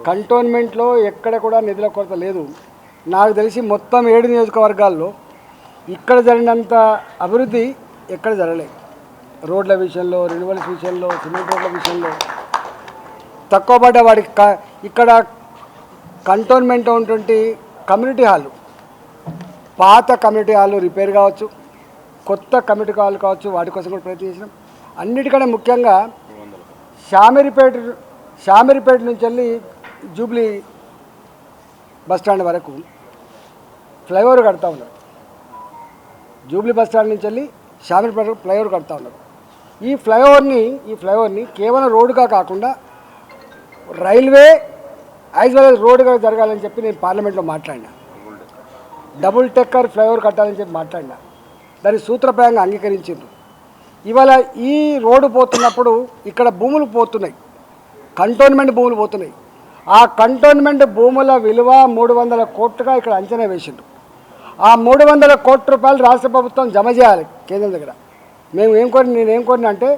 కంటోన్మెంట్లో ఎక్కడ కూడా నిధుల కొరత లేదు. నాకు తెలిసి మొత్తం 7 నియోజకవర్గాల్లో ఇక్కడ జరిగినంత అభివృద్ధి ఎక్కడ జరగలేదు. రోడ్ల విషయంలో, రెన్యువల్స్ విషయంలో, సిమెంట్ రోడ్ల విషయంలో తక్కువ పడ్డ వాడికి ఇక్కడ కంటోన్మెంట్ ఉన్నటువంటి కమ్యూనిటీ హాలు, పాత కమ్యూనిటీ హాలు రిపేర్ కావచ్చు, కొత్త కమ్యూనిటీ హాల్ కావచ్చు, వాటి కోసం కూడా ప్రయత్నం చేసినాం. అన్నిటికన్నా ముఖ్యంగా షామీర్పేట నుంచి వెళ్ళి జూబ్లీ బస్టాండ్ వరకు ఫ్లైఓవర్ కడతా ఉన్నారు. జూబ్లీ బస్టాండ్ నుంచి వెళ్ళి షామీర్పేట ఫ్లైఓవర్ కడతా ఉన్నారు. ఈ ఫ్లైఓవర్ని కేవలం రోడ్డుగా కాకుండా రైల్వే యాజ్ వెల్ యాజ్ రోడ్డుగా జరగాలని చెప్పి నేను పార్లమెంట్లో మాట్లాడినా. డబుల్ టెక్కర్ ఫ్లైఓవర్ కట్టాలని చెప్పి మాట్లాడినా. దాన్ని సూత్రప్రాయంగా అంగీకరించారు. ఇవాళ ఈ రోడ్డు పోతున్నప్పుడు ఇక్కడ భూములు పోతున్నాయి, కంటోన్మెంట్ భూములు పోతున్నాయి. ఆ కంటోన్మెంట్ భూముల విలువ 300 కోట్లుగా ఇక్కడ అంచనా వేసిండ్రు. ఆ 300 కోట్ల రూపాయలు రాష్ట్ర ప్రభుత్వం జమ చేయాలి కేంద్రం దగ్గర. నేనేం కోరినా అంటే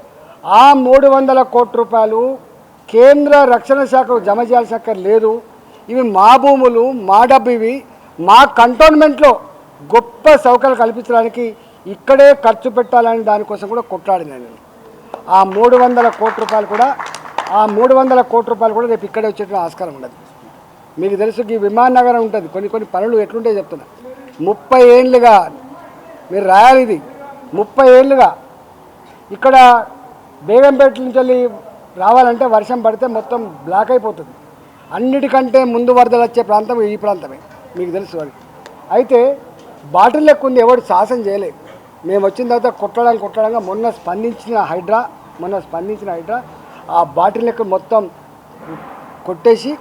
ఆ 300 కోట్ల రూపాయలు కేంద్ర రక్షణ శాఖకు జమ చేయాల్సిన లేదు. ఇవి మా భూములు, మా డబ్బు, ఇవి మా కంటోన్మెంట్లో గొప్ప సౌకర్యాలు కల్పించడానికి ఇక్కడే ఖర్చు పెట్టాలని దానికోసం కూడా కొట్లాడినా నేను. ఆ 300 కోట్ల రూపాయలు కూడా రేపు ఇక్కడే వచ్చేటువంటి ఆస్కారం ఉండదు. మీకు తెలుసు ఈ విమాన నగరం ఉంటుంది, కొన్ని పనులు ఎట్లుంటాయి చెప్తున్నా. 30 ఏళ్ళుగా మీరు రాయాలి, ఇది 30 ఏళ్ళుగా ఇక్కడ బేగంపేట నుంచి వెళ్ళి రావాలంటే వర్షం పడితే మొత్తం బ్లాక్ అయిపోతుంది. అన్నిటికంటే ముందు వరదలు వచ్చే ప్రాంతం ఈ ప్రాంతమే, మీకు తెలుసు అది. అయితే బాటిల్ లెక్క ఉంది, ఎవడు సాహసం చేయలేదు. మేము వచ్చిన తర్వాత కొట్టడంగా మొన్న స్పందించిన హైడ్రా ఆ బాటిల్ లెక్క మొత్తం కొట్టేసి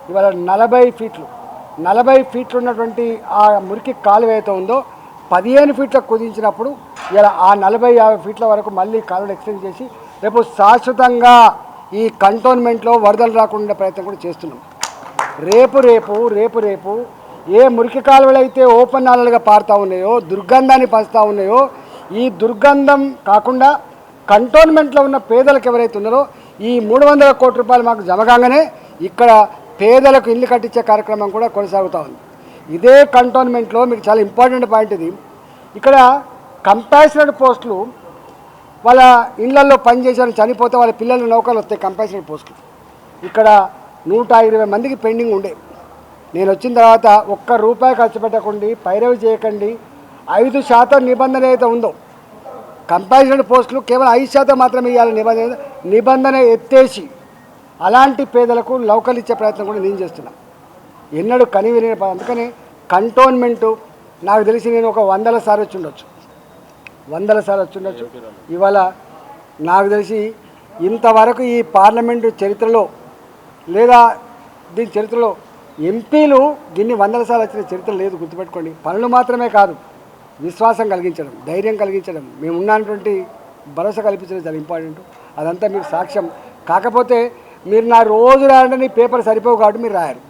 ఇవాళ 40 ఫీట్లు ఉన్నటువంటి ఆ మురికి కాలువ ఏదైతే ఉందో 15 ఫీట్లకు కుదించినప్పుడు ఇలా ఆ 40-50 ఫీట్ల వరకు మళ్ళీ కాలువను ఎక్స్టెండ్ చేసి రేపు శాశ్వతంగా ఈ కంటోన్మెంట్లో వరదలు రాకుండా ప్రయత్నం కూడా చేస్తున్నాం. రేపు ఏ మురికి కాలువలు అయితే ఓపెన్ నాళాలుగా పారుతూ ఉన్నాయో, దుర్గంధాన్ని పంచుతూ ఉన్నాయో, ఈ దుర్గంధం కాకుండా కంటోన్మెంట్లో ఉన్న పేదలకు ఎవరైతే ఉన్నారో ఈ 300 కోట్ల రూపాయలు మాకు జమ కాగానే ఇక్కడ పేదలకు ఇల్లు కట్టించే కార్యక్రమం కూడా కొనసాగుతూ ఉంది. ఇదే కంటోన్మెంట్లో మీకు చాలా ఇంపార్టెంట్ పాయింట్ ఇది. ఇక్కడ కంపాషనెట్ పోస్టులు వాళ్ళ ఇళ్లలో పనిచేసిన చనిపోతే వాళ్ళ పిల్లల నౌకలు వస్తాయి. కంపాషనెట్ పోస్టులు ఇక్కడ 120 మందికి పెండింగ్ ఉండే. నేను వచ్చిన తర్వాత ₹1 ఖర్చు పెట్టకండి, పైరవి చేయకండి, 5% నిబంధన ఏదైతే ఉందో కంపాషనెట్ పోస్టులు కేవలం 5% మాత్రమే ఇవ్వాలి నిబంధన ఎత్తేసి అలాంటి పేదలకు నౌకలు ఇచ్చే ప్రయత్నం కూడా నేను చేస్తున్నా. ఎన్నడూ కనివిని. అందుకని కంటోన్మెంటు నాకు తెలిసి నేను ఒక 100 సార్లు వచ్చి ఉండొచ్చు. ఇవాళ నాకు తెలిసి ఇంతవరకు ఈ పార్లమెంటు చరిత్రలో లేదా దీని చరిత్రలో ఎంపీలు దీన్ని 100 సార్లు వచ్చిన చరిత్ర లేదు. గుర్తుపెట్టుకోండి. పనులు మాత్రమే కాదు, విశ్వాసం కలిగించడం, ధైర్యం కలిగించడం, మేము ఉన్నటువంటి భరోసా కల్పించడం చాలా ఇంపార్టెంట్. అదంతా మీరు సాక్ష్యం. కాకపోతే మీరు నా రోజు రాయాలంటే నీ పేపర్ సరిపోవు కాబట్టి మీరు రాయారు.